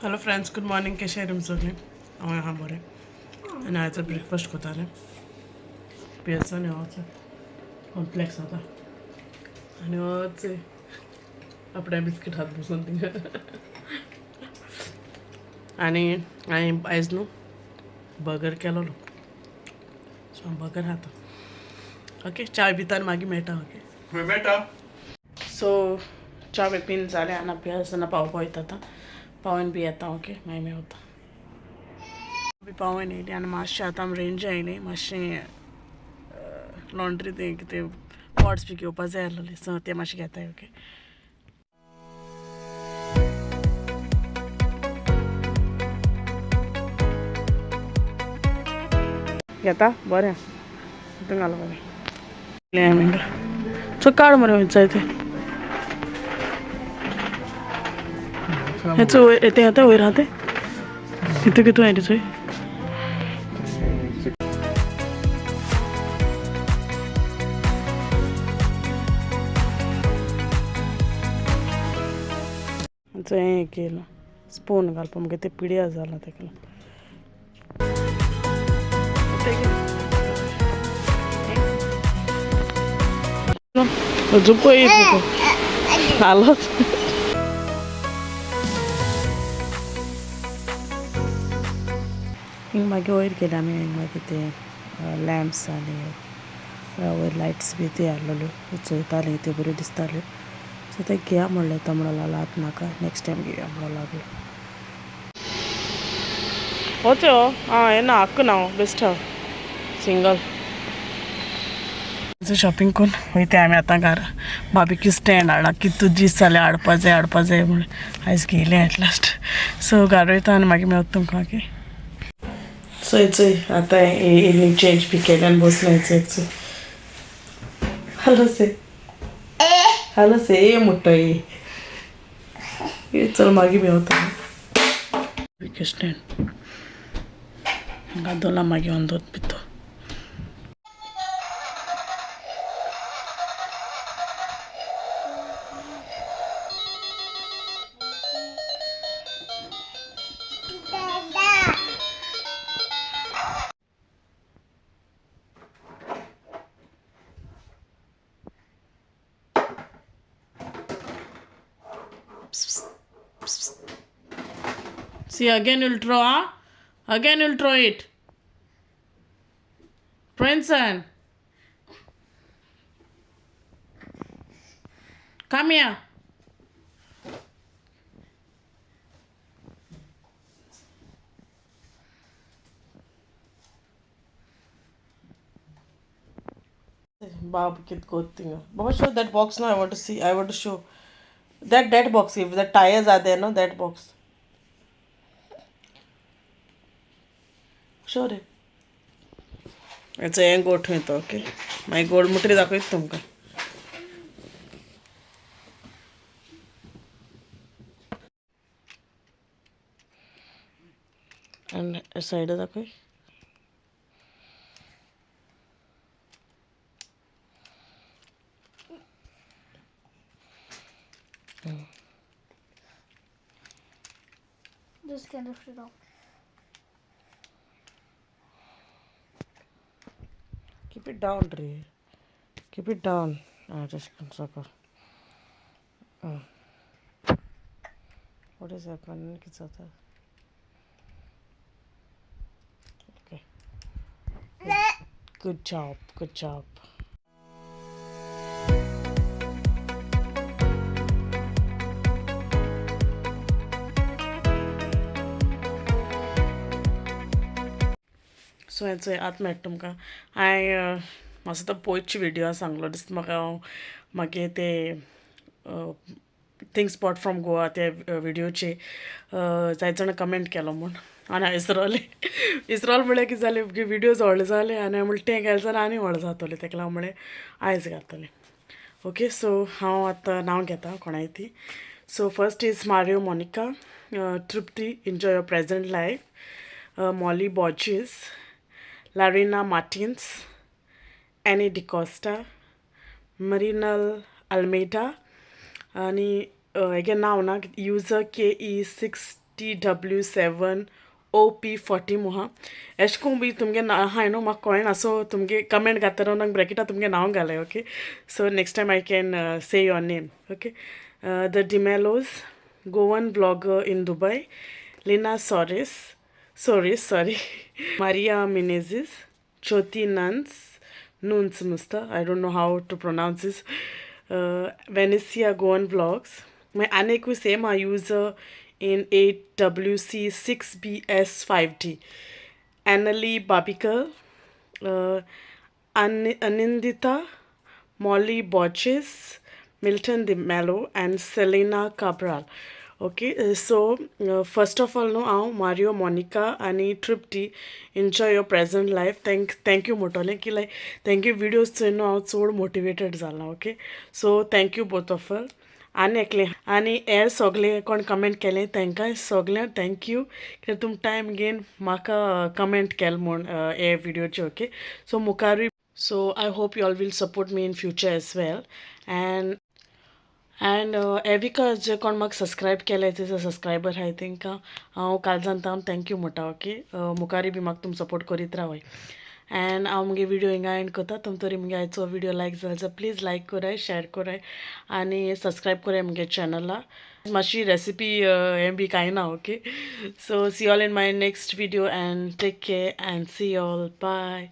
Hello friends, good morning. कशें तुमी सगळीं? हांव आहा बरें. आनी आयज ब्रेकफास्ट कोतालें. पियर्सन येवच कॉम्प्लेक्स आता आनी होच आपणें बिस्कीट खात बसून थिंगा. आनी हांवें आयज न्हू बर्गर केलोलो, सो हांव बर्गर खाता. ओके, चाय पिता मागीर मेळटा. ओके, खंय मेळटा? सो च्या बी पीन जालें आनी पियर्सना पावपा वयता आतां. पावून बी येता. ओके, मागीर मेवता. बी पावून येयली आनी मातशें आतां रेंज आयली. मातशें लॉन्ड्री तें कितें पॉट्स बी घेवपा जाय आसलोलें, सो तें मातशें घेताय. ओके, घेता बरें. हितून घाल बरें. चो काड मरे वयचा तें. हेचो वयर तें येता वयर आहा तें. हितू कितू येता थंय. हें केलां स्पून घालपा मुगे तें पिड्यार जालां तेका लागून. झुपय हालत. हिंग मागीर वयर गेले आमी. मागीर ते लॅम्प्स आनी वयर लायट्स बी ते हाडलेल्यो. चोयतालीं त्यो बऱ्यो दिसताल्यो. सो ते घेया म्हणलें तो म्हणलो लागलो आतां नाका, नेक्स्ट टायम घेया म्हणलो लागलो. होच येना हाक्क ना हांव बेश्ट सिंगल. शॉपिंग करून वयता आमी आतां घरा. बार्बिक्यू स्टँड हाडला. कितू दीस जाले हाडपा जाय म्हण आयज घेयलें एट लास्ट. सो घरा वयता आनी मागीर मेवता तुमकां. ओके, सो चोय आतां इवनिंग चेंज बी केलें आनी बसलें. चोय हॅलो से म्हणटा चल मागीर मेवता. बार्बिक्यू स्टँड घादोला मागीर ऑन भितर. See, again you'll throw, huh? Again you'll throw it. Pearson, come here. Bob, kid, good thing. Baba, show that box now. I want to see. I want to show that box. If the tires are there, no, that box. Show it. It's a goat with, okay. My gold mutri दाखवत तुमका. And a side दाखव. Just can lift it up. Keep it down, Ray. Keep it down. Just sucker. What is happening? What's happening? Okay. Good job. Good job. सो हेचो आतां मेळटा तुमकां. हांवें मातसो तो पयरची व्हिडियो सांगलो दिसता म्हाका. मागीर ते थिंग स्पॉट फ्रॉम गोवा ते व्हिडियोचे जायत जाणां कमेंट केलो म्हूण. आनी हांव इसरोलें म्हळ्यार कितें जालें व्हिडियोज व्हडले जाले आनी हांवें म्हणलें तें घायल जाल्यार आनी व्हडलें जातलें, ताका लागून म्हळें आयज घातलें. ओके, सो हांव आतां नांव घेता कोणाय ती. So first is Mario Monica, Trupti enjoy your present life, Molly Borges, Larina Martins, Annie DiCosta, Marinal Almeida, आणि again नाव ना युजर KE6 TW7OP40 मुहा एशें कोन्न बी तुमगे हाय न्हू म्हाका कळना सो तुमगे कमेंट घातलो नंग ब्रॅकेटा तुमगे नांव घालाय okay so next time I can say your name okay the D'Mellos Goan blogger in Dubai Lina Soares sorry Maria Menezes, Choti Nuns Musta, I don't know how to pronounce this, Venecia Goan Vlogs. My Aneku same I user in 8WC6BS5D. Annalie Babikal, Anindita, Molly Borges, Milton De Mello, and Selena Cabral. Okay so first of all न्हू हांव Mario Monica आनी Tripti enjoy your present life thank you म्हणटोलें की लायक तेंगे videos चोय न्हू हांव चड मोटिवेटेड जालां okay so thank you both of all आनी एकलें आनी हे सगलें कोण कमेंट केलें तांकांय सगल्यांक थँक्यू कित्याक तुमी टायम घेवन म्हाका कमेंट केलें म्हूण हे विडियोचेर ओके सो मुखारूय so I hope you all will support me in future as well and एविका जे कोण म्हाका सबस्क्रायब केले ते सबस्क्रायबर हाय तांकां हांव कालजान थँक्यू म्हणटा ओके मुखारी बी म्हाका तुमी सपोर्ट करीत रावय एंड हांव मुगे विडियो हिंगा एंड करता तुम तरी मुगे आयचो विडियो लायक जालो जाल्यार प्लीज लायक कराय शेअर कराय आनी सबस्क्रायब कराय मुगे चॅनला मातशी रेसिपी हें बी कांय ना okay so see all in my next video and take care and see all bye